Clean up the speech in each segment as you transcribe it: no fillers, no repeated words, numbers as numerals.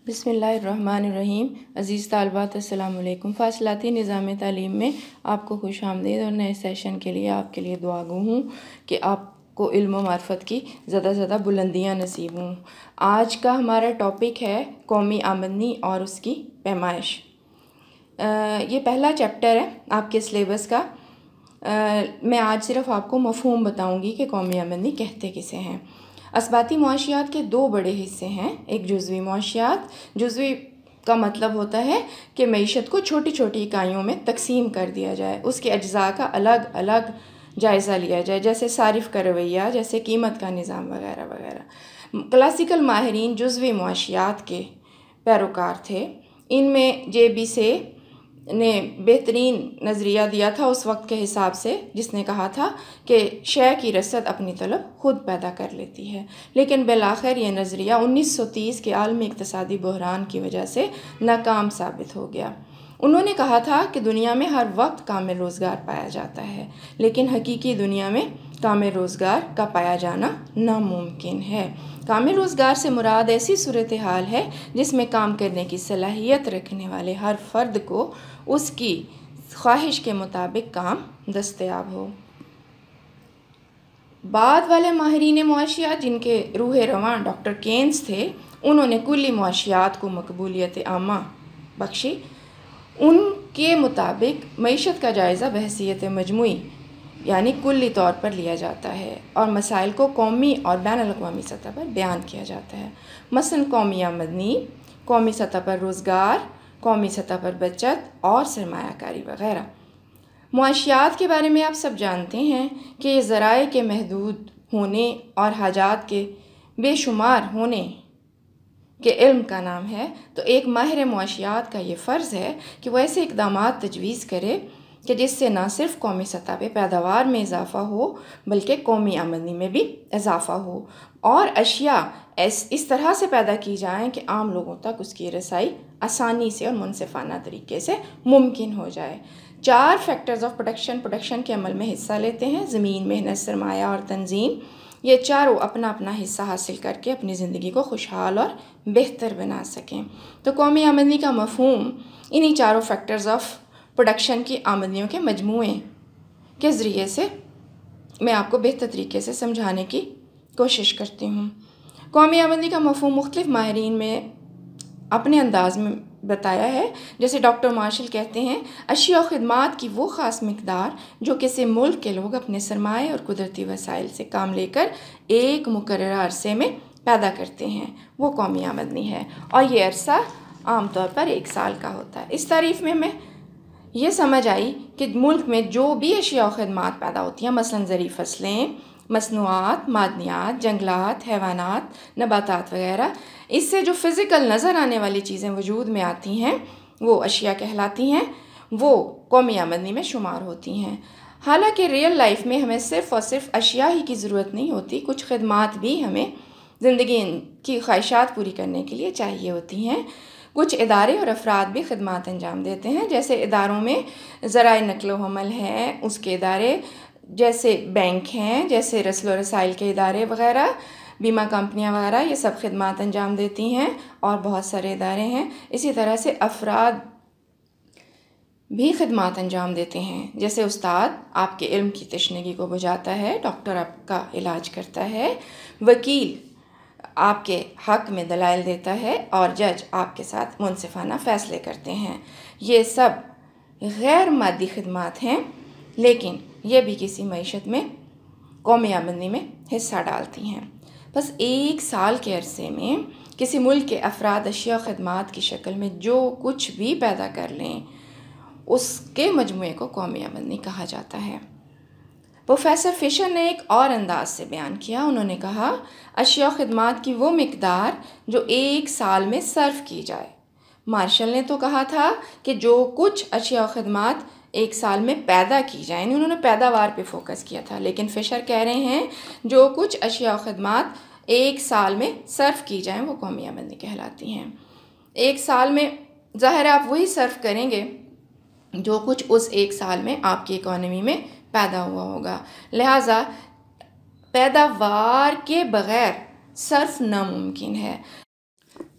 बिस्मिल्लाहिर्रहमानिर्रहीम। अज़ीज़ तालबात अस्सलाम वालेकुम। फ़ासिलाती निज़ाम तालीम में आपको खुश आमदीद और नए सेशन के लिए आपके लिए दुआ गो हूँ कि आपको इल्म व मार्फत की ज़्यादा बुलंदियाँ नसीब हों। आज का हमारा टॉपिक है कौमी आमदनी और उसकी पैमाइश। ये पहला चैप्टर है आपके सिलेबस का। मैं आज सिर्फ आपको मफ़हूम बताऊँगी कि कौमी आमदनी कहते किसे हैं। असबाती मुआशियात के दो बड़े हिस्से हैं। एक जुज़वी मुआशियात। जुज़वी का मतलब होता है कि मईशत को छोटी छोटी इकाइयों में तकसीम कर दिया जाए, उसके अज्जा का अलग अलग जायज़ा लिया जाए, जैसे सारिफ़ का रवैया, जैसे कीमत का निज़ाम वगैरह वगैरह। क्लासिकल माहिरीन जुज़वी मुआशियात के पैरोकार थे। इनमें JB से ने बेहतरीन नज़रिया दिया था उस वक्त के हिसाब से, जिसने कहा था कि शय की रसद अपनी तलब ख़ुद पैदा कर लेती है। लेकिन बिलाखिर यह नज़रिया 1930 के आलमी इक़्तिसादी बहरान की वजह से नाकाम साबित हो गया। उन्होंने कहा था कि दुनिया में हर वक्त कामिल रोज़गार पाया जाता है, लेकिन हकीकी दुनिया में कामिल रोज़गार का पाया जाना नामुमकिन है। कामिल रोज़गार से मुराद ऐसी सूरत हाल है जिसमें काम करने की सलाहियत रखने वाले हर फ़र्द को उसकी ख्वाहिश के मुताबिक काम दस्तयाब हो। बाद वाले माहिरीन मुआशियात, जिनके रूह रवां डॉक्टर केन्स थे, उन्होंने कुल्ली मुआशियात को मकबूलियत आमा बख्शी। उनके मुताबिक मईशत का जायज़ा बहसीयत मजमुई यानी कुल्ली तौर पर लिया जाता है और मसाइल को कौमी और बैनुल अक़वामी सतह पर बयान किया जाता है। मसलन कौमी आमदनी, कौमी सतह पर रोज़गार, कौमी सतह पर बचत और सरमायाकारी वगैरह। मुआशियात के बारे में आप सब जानते हैं कि ये ज़राए के महदूद होने और हाजात के बेशुमार होने के इल्म का नाम है। तो एक माहिर मुआशियात का ये फ़र्ज़ है कि वह ऐसे इक़दामात तजवीज़ करे कि जिससे ना सिर्फ कौमी सतह पे पैदावार में इजाफ़ा हो बल्कि कौमी आमदनी में भी इजाफ़ा हो, और अशिया इस तरह से पैदा की जाएँ कि आम लोगों तक उसकी रसाई आसानी से और मुनसिफ़ाना तरीके से मुमकिन हो जाए। 4 फैक्टर्स ऑफ प्रोडक्शन के अमल में हिस्सा लेते हैं: ज़मीन, मेहनत, सरमाया और तंजीम। ये चारों अपना अपना हिस्सा हासिल करके अपनी ज़िंदगी को खुशहाल और बेहतर बना सकें। तो कौमी आमदनी का मफ़हूम इन्हीं चारों फैक्टर्स ऑफ प्रोडक्शन की आमदनियों के मजमूए के ज़रिए से मैं आपको बेहतर तरीके से समझाने की कोशिश करती हूँ। कौमी आमदनी का मफ़हूम मुख्तलिफ़ माहिरीन में अपने अंदाज़ में बताया है। जैसे डॉक्टर मार्शल कहते हैं, अशिया और ख़िदमात की वो ख़ास मिक़दार जो किसी मुल्क के लोग अपने सरमाए और कुदरती वसाइल से काम लेकर एक मुकर्रर अरसे में पैदा करते हैं, वो कौमी आमदनी है, और ये अरसा आमतौर पर 1 साल का होता है। इस तारीफ़ में मैं ये समझ आई कि मुल्क में जो भी अशिया और ख़िदमात पैदा होती हैं, मसलन ज़रूरी फसलें, मसनूआत, मादनियात, जंगलात, हैवानात, नबातात वगैरह, इससे जो फ़िज़िकल नज़र आने वाली चीज़ें वजूद में आती हैं वो अशिया कहलाती हैं, वो कौमी आमदनी में शुमार होती हैं। हालांकि रियल लाइफ में हमें सिर्फ़ और सिर्फ अशिया ही की ज़रूरत नहीं होती, कुछ ख़िदमात भी हमें ज़िंदगी की ख्वाहिशात पूरी करने के लिए चाहिए होती हैं। कुछ इदारे और अफराद भी खिदमात अंजाम देते हैं, जैसे इदारों में ज़राए नक़्लो हमल हैं, उसके इदारे, जैसे बैंक हैं, जैसे रस्ल व रसाइल के इदारे वगैरह, बीमा कंपनियां वगैरह, ये सब खिदमात अंजाम देती हैं, और बहुत सारे इदारे हैं। इसी तरह से अफराद भी खिदमात अंजाम देते हैं, जैसे उस्ताद आपके इल्म की तशनगी को बुझाता है, डॉक्टर आपका इलाज करता है, वकील आपके हक़ में दलाइल देता है, और जज आपके साथ मुनसिफ़ाना फ़ैसले करते हैं। ये सब गैर मादी खिदमात हैं, लेकिन ये भी किसी मईशत में कौमी आमदनी में हिस्सा डालती हैं। बस 1 साल के अरसे में किसी मुल्क के अफराद अशिया खिदमात की शक्ल में जो कुछ भी पैदा कर लें, उसके मजमूए को कौमी आमदनी कहा जाता है। प्रोफेसर फिशर ने एक और अंदाज से बयान किया। उन्होंने कहा, अशिया खिदमात की वो मिक़दार जो 1 साल में सर्फ की जाए। मार्शल ने तो कहा था कि जो कुछ अशिया खिदमात 1 साल में पैदा की जाए, उन्होंने पैदावार पे फोकस किया था, लेकिन फिशर कह रहे हैं जो कुछ अशिया खिदमात 1 साल में सर्फ की जाएँ वो कौमी आमदनी कहलाती हैं। 1 साल में ज़ाहिर आप वही सर्फ करेंगे जो कुछ उस 1 साल में आपकी इकॉनमी में पैदा हुआ होगा, लिहाजा पैदावार के बग़ैर सर्फ नामुमकिन है।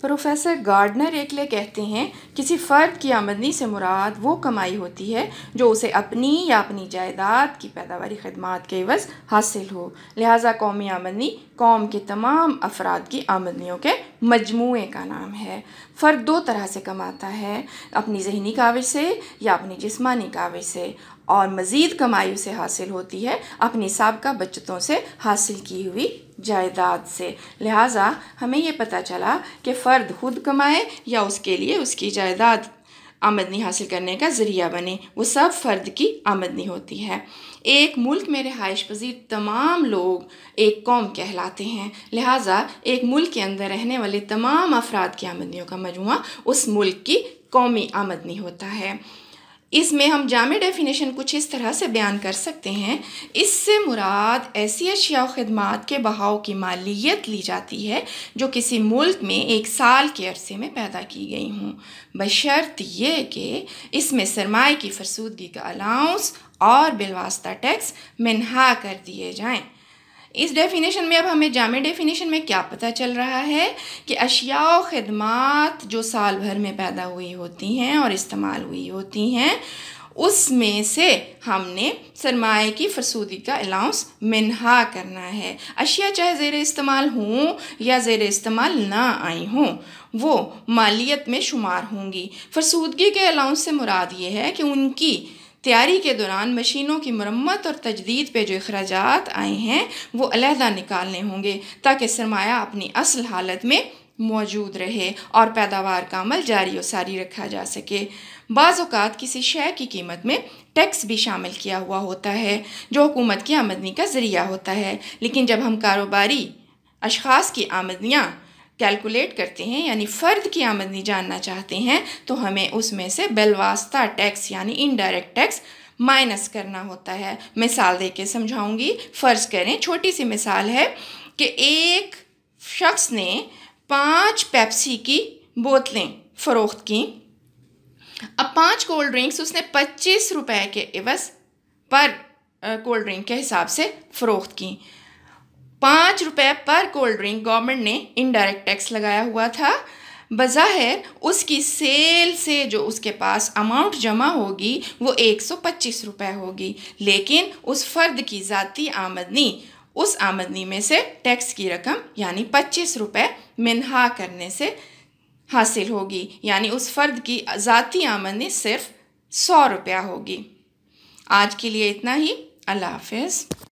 प्रोफेसर गार्डनर एकले कहते हैं किसी फ़र्द की आमदनी से मुराद वो कमाई होती है जो उसे अपनी या अपनी जायदाद की पैदावारी खदमात के एवज़ हासिल हो। लिहाजा कौमी आमदनी कौम के तमाम अफराद की आमदनियों के मजमूए का नाम है। फ़र्द दो तरह से कमाता है, अपनी ज़हनी काविश से या अपनी जिस्मानी काविश से, और मज़ीद कमाई उसे हासिल होती है अपनी साबिक़ा बचतों से हासिल की हुई जायदाद से। लिहाजा हमें ये पता चला कि फ़र्द खुद कमाए या उसके लिए उसकी जायदाद आमदनी हासिल करने का ज़रिया बने, वो सब फ़र्द की आमदनी होती है। एक मुल्क में रिहाइश पज़ीर तमाम लोग एक कौम कहलाते हैं। लिहाजा एक मुल्क के अंदर रहने वाले तमाम अफराद की आमदनियों का मजमुआ उस मुल्क की कौमी आमदनी होता है। इसमें हम जामे डेफिनेशन कुछ इस तरह से बयान कर सकते हैं। इससे मुराद ऐसी अशिया और ख़िदमात के बहाव की मालियत ली जाती है जो किसी मुल्क में एक साल के अरसे में पैदा की गई हों, बशर्त ये कि इसमें सरमाए की फरसूदगी का अलाउंस और बिलवास्ता टैक्स मिन्हा कर दिए जाएँ। इस डेफिनेशन में अब हमें जामे डेफिनेशन में क्या पता चल रहा है कि अशिया और ख़िदमात जो साल भर में पैदा हुई होती हैं और इस्तेमाल हुई होती हैं, उसमें से हमने सरमाए की फरसूदी का अलाउंस मिन्हा करना है। अशिया चाहे ज़ेर इस्तेमाल हों या ज़ेर इस्तेमाल ना आई हों, वो मालियत में शुमार होंगी। फरसूदगी के अलाउंस से मुराद ये है कि उनकी तैयारी के दौरान मशीनों की मरम्मत और तजदीद पे जो अखराजात आए हैं वो अलहदा निकालने होंगे ताकि सरमाया अपनी असल हालत में मौजूद रहे और पैदावार का अमल जारी और सारी रखा जा सके। बाज़ औक़ात किसी शय की कीमत में टैक्स भी शामिल किया हुआ होता है जो हुकूमत की आमदनी का ज़रिया होता है, लेकिन जब हम कारोबारी अशख़ास की आमदनियाँ कैलकुलेट करते हैं यानी फ़र्द की आमदनी जानना चाहते हैं तो हमें उसमें से बिलवास्ता टैक्स यानी इनडायरेक्ट टैक्स माइनस करना होता है। मिसाल दे के समझाऊंगी। फ़र्ज़ करें, छोटी सी मिसाल है कि एक शख्स ने 5 पेप्सी की बोतलें फ़रोख्त की। अब 5 कोल्ड ड्रिंक्स उसने 25 रुपए के एवज़ पर कोल्ड ड्रिंक के हिसाब से फ़रोख्त की। 5 रुपए पर कोल्ड ड्रिंक गवर्नमेंट ने इनडायरेक्ट टैक्स लगाया हुआ था। बज़ाहिर उसकी सेल से जो उसके पास अमाउंट जमा होगी वो 125 रुपए होगी, लेकिन उस फ़र्द की ज़ाती आमदनी उस आमदनी में से टैक्स की रकम यानी 25 रुपए मिन्हा करने से हासिल होगी, यानी उस फ़र्द की ज़ाती आमदनी सिर्फ 100 रुपया होगी। आज के लिए इतना ही। अल्लाह हाफ़िज़।